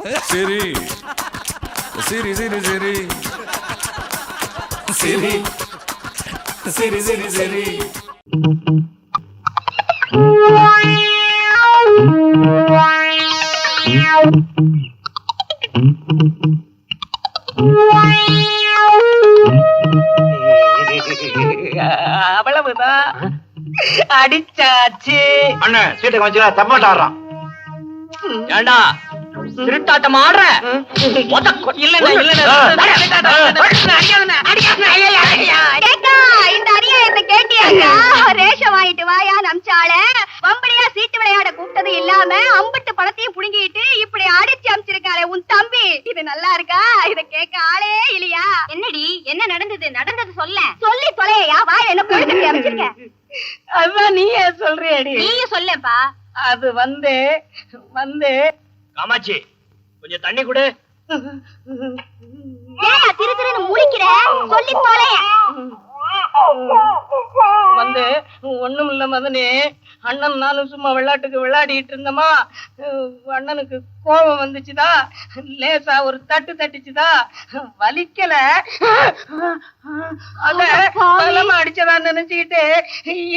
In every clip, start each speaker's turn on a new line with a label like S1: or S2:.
S1: சரி சரி சரி சரி சரி சரி சரி சரி
S2: அவ்வளவுதான் அடிச்சாச்சு.
S3: அண்ணன் சீட்டை கொஞ்சம் தப்பாட்ட ஆடுறான்.
S2: ஏண்டா திருட்டாட்டம் ஆடுற?
S4: இந்த அநியாயத்தை கேட்டியாக்கா? ரேஷன் வாங்கிட்டு வாயா நம்சால வம்படியா சீட்டு விளையாட கூப்பிட்டது இல்லாம அம்பட்டு பழத்தையும் புடுங்கிட்டு இப்படி அடிச்சு அமைச்சிருக்காரு உன் தம்பி. இது நல்லா இருக்கா? இத கேட்க ஆளே இல்லையா? என்னடி என்ன நடந்தது? நடந்தது சொல்லி தொலையா? வாய் என்ன கொழுக்கட்டி அமைச்சிருக்க?
S2: அதான் நீயே சொல்றியடி.
S4: நீயும் சொல்லப்பா.
S2: அது வந்து
S3: காமாட்சி கொஞ்சம் தண்ணி கொடு.
S4: திரு திருன்னு முடிக்கிற சொல்லி தொலைய.
S2: வந்து ஒண்ணும் இல்ல மதனே, அண்ணன் நானும் சும்மா விளையாட்டுக்கு விளையாடிட்டு இருந்தோமா, அண்ணனுக்கு கோபம் வந்துச்சுதா, லேசா ஒரு தட்டு தட்டிச்சுதா, வலிக்கல, அத அடிச்சதா நினைச்சுக்கிட்டு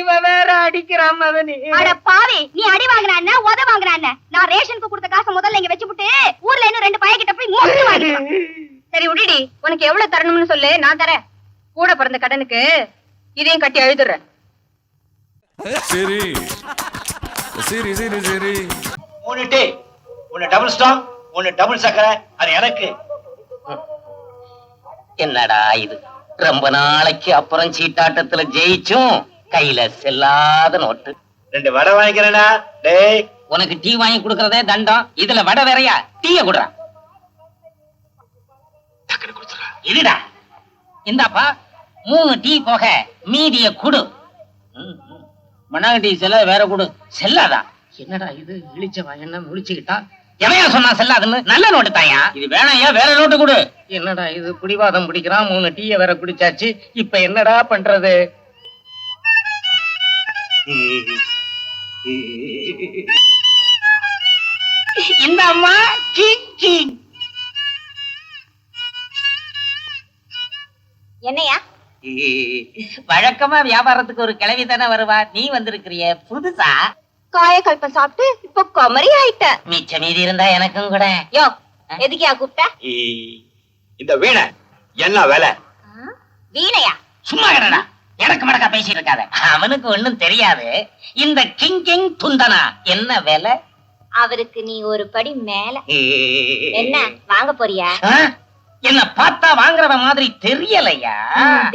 S2: இவ வேற அடிக்கிறான் மதனி.
S4: அட பாவி, நீ அடி வாங்கினா உத வாங்கினா? நான் ரேஷனுக்கு கொடுத்த காசை முதல்ல இங்க வச்சுப்புட்டு ஊர்ல இன்னும் 2 பையன்கிட்ட போய் மொத்தம் வாங்கிட்டேன். சரி விடுடி, உனக்கு எவ்வளவு தரணும்னு சொல்லு, நான் தரேன். கூட பிறந்த கடனுக்கு இதையும் கட்டி எழுதுறேன்.
S1: சரி சரி சரி சரி
S3: 3 டீ, 1 டபுள் ஸ்ட்ராங், 1 டபுள் சக்கரை, அது எனக்கு.
S5: என்னடா இது, ரொம்ப நாளைக்கு அப்புறம் சீட்டாட்டத்துல ஜெயிச்சும் கையில செல்லாத நோட்டு.
S3: 2 வடை வாங்கிக்கிறேனா? டேய்,
S5: உனக்கு டீ வாங்கி கொடுக்கறதே தண்டம், இதுல வடை வேறையா? டீய குடுறா.
S3: டக்குனு கொடுத்துறா.
S5: இதுடா, இந்தாப்பா 3 டீ போக மீதிய குடு. மண்ணாங்க டீ செல்ல வேற குடு. செல்லாதா? என்னடா இது, இழிச்சவா என்ன முழிச்சுக்கிட்டா? எவையா சொன்னா செல்லாதுன்னு? நல்ல நோட்டு தாயா. இது வேணாயா, வேற நோட்டு குடு. என்னடா இது, பிடிவாதம் பிடிக்கிறான். 3 டீய வேற குடிச்சாச்சு, இப்ப என்னடா பண்றது? இந்த அம்மா
S4: என்னையா?
S5: வழக்கமா வியாபாரத்துக்கு ஒரு கிளவி தானே வருவா, நீ வந்திருக்கிறிய புதுசா?
S4: காயக்கல்பம் சாப்பிட்டு இப்ப குமரி ஆயிட்ட.
S5: மிச்ச மீதி இருந்தா எனக்கும் கூட.
S4: யோ, எதுக்கியா கூப்பிட்ட?
S3: இந்த வீணை என்ன வேலை?
S4: வீணையா?
S5: சும்மா கடடா, எனக்கு மடக்கா பேசிட்டு இருக்காத. அவனுக்கு ஒண்ணும் தெரியாது. இந்த கிங் துந்தனா என்ன வேலை?
S4: அவருக்கு நீ ஒரு படி மேல. என்ன வாங்க போறியா?
S5: என்ன பார்த்தா வாங்குறவ மாதிரி தெரியலையா?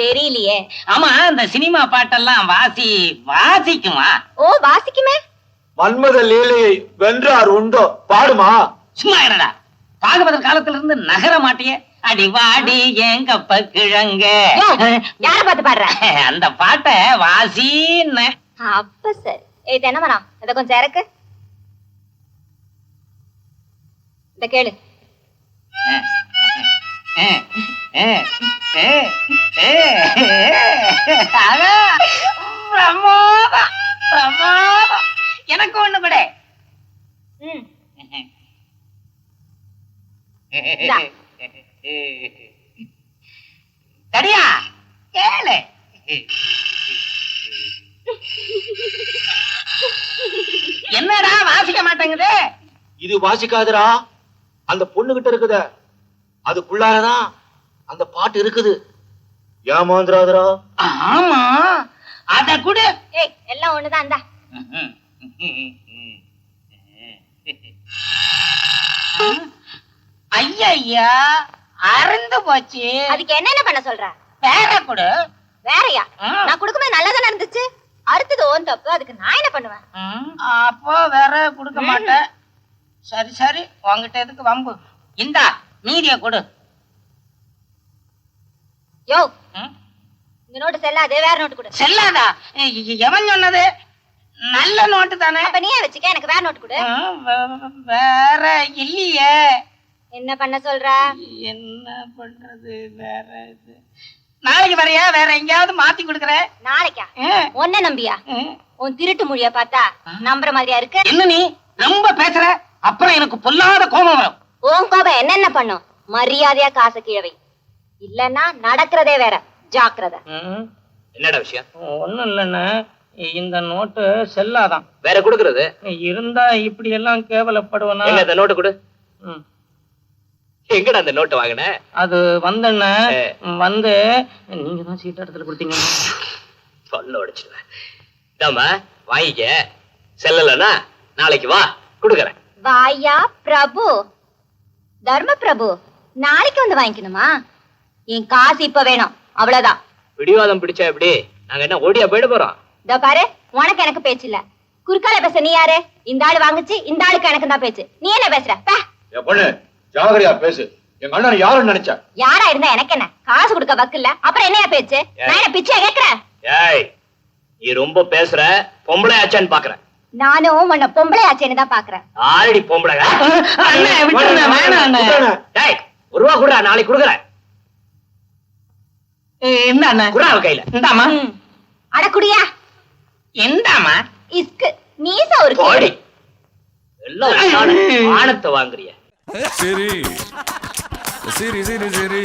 S4: தெரியலையே.
S5: ஆமா, இந்த சினிமா பாட்டெல்லாம் வாசிக்குமா?
S4: ஓ, வாசிக்குமே.
S3: மன்மத லீலை வென்றார் உண்டோ பாடுமா?
S5: சும்மா இருடா, பாகவதர் காலத்துல இருந்து நகர மாட்டிய. அடி வாடி ஏங்கப்ப கிழங்க.
S4: யார பாத்து பாடுற?
S5: அந்த பாட்டை வாசின்னு.
S4: அப்ப சரி. ஏய் தென்னமரம், இத கொஞ்சம் இறக்கு. இத கேளு.
S5: எனக்கு ஒண்ணு கூட. தடியா கேளு. என்னடா வாசிக்க மாட்டேங்குது?
S3: இது வாசிக்காதுடா, அந்த பொண்ணு கிட்ட இருக்குது. அதுக்குள்ளாரதான் அந்த பாட்டு இருக்குது. ஏமாந்துராதரா.
S5: ஆமா, அத கூட.
S4: ஏய், எல்லாம் ஒண்ணுதான். இந்தா.
S5: ஐயா, அறந்து போச்சு.
S4: அதுக்கு என்ன பண்ண சொல்ற?
S5: வேற கூட.
S4: வேறயா? நான் குடுக்கும்போது நல்லதா நடந்துச்சு. அடுத்தது ஓன் தப்பு, அதுக்கு நான் என்ன பண்ணுவேன்?
S5: அப்போ வேற குடுக்க மாட்டேன். சரி சரி, உங்ககிட்ட எதுக்கு வம்பு? இந்தா மீதிய கொடு.
S4: யோ, இந்த நோட்டு செல்லாது, வேற நோட்டு கொடு.
S5: செல்லாதா? எவன் சொன்னது? நல்ல நோட்டு தானே.
S4: அப்ப நீயே வச்சுக்க, எனக்கு வேற நோட்டு கொடு.
S5: வேற இல்லையே.
S4: என்ன பண்ண சொல்ற?
S5: என்ன பண்றது? வேற இது நாளைக்கு வரையா, வேற எங்கேயாவது மாத்தி கொடுக்கற.
S4: நாளைக்கா? ஒன்ன நம்பியா? உன் திருட்டு மொழிய பார்த்தா நம்புற மாதிரியா இருக்கு.
S5: என்ன நீ ரொம்ப பேசுற? அப்புறம் எனக்கு பொல்லாத கோபம் வரும்.
S4: உன் என்னென்ன பண்ணும்? மரியாதையா காசை கீழவை, இல்லன்னா நடக்கிறதே வேற. ஜாக்கிரதை.
S3: என்னடா விஷயம்?
S5: ஒண்ணும் இல்லைன்னு இந்த நோட்டு செல்லாதான்.
S3: வேற கொடுக்கறது
S5: இருந்தா இப்படி எல்லாம் கேவலப்படுவனா?
S3: இந்த நோட்டு கொடு.
S5: ம்.
S3: எங்கடா அந்த நோட்டு வாங்கின?
S5: அது வந்தண்ண வந்து நீங்க தான் சீட் இடத்துல கொடுத்தீங்க.
S3: சொல்ல உடைச்சிடுவேன். இதாம்மா வாங்கிக்க. செல்லலன்னா நாளைக்கு வா, கொடுக்கறேன்.
S4: வாயா பிரபு, தர்ம பிரபு, நாளைக்கு வந்து வாங்கிக்கணுமா? என் காசு இப்ப வேணும், அவ்வளவுதான்.
S3: பிடிவாதம் பிடிச்சா எப்படி? நாங்க என்ன ஓடியா போயிட போறோம்?
S4: இதோ பாரு, உனக்கு எனக்கு பேச்சு இல்ல. குறுக்கால பேச நீ யாரு? இந்த ஆளு வாங்குச்சு, இந்த ஆளுக்கு எனக்கு தான் பேச்சு. நீ என்ன பேசுற?
S6: பொண்ணு ஜாகிரதையா பேசு. எங்க அண்ணன் யாருன்னு நினைச்சா?
S4: யாரா இருந்தா எனக்கு என்ன? காசு கொடுக்க வக்கில்ல, அப்புறம் என்னையா பேச்சு? நான் என்ன பிச்சையா கேக்குறேன்?
S3: ஏய், நீ ரொம்ப பேசுற. பொம்பளை ஆச்சான்னு பாக்குறேன்.
S4: நானும் உன்னை பொம்பளை ஆச்சேன்னு தான் பாக்குறேன்.
S3: ஆல்ரெடி பொம்பளை.
S5: அண்ணே விட்டுருங்க, வேணாம் அண்ணே.
S3: டேய், ஒரு ரூபா குடுறா, நாளைக்கு கொடுக்குறேன்.
S5: இந்த அண்ணே
S3: குடுறா அவ கையில.
S5: இந்தாமா.
S4: அடக்குடியா
S5: எந்தாமா?
S4: இஸ்கு மீச ஒரு
S3: போடி. எல்லாம் ஆணத்தை வாங்குறிய.
S1: சரி சரி சரி சரி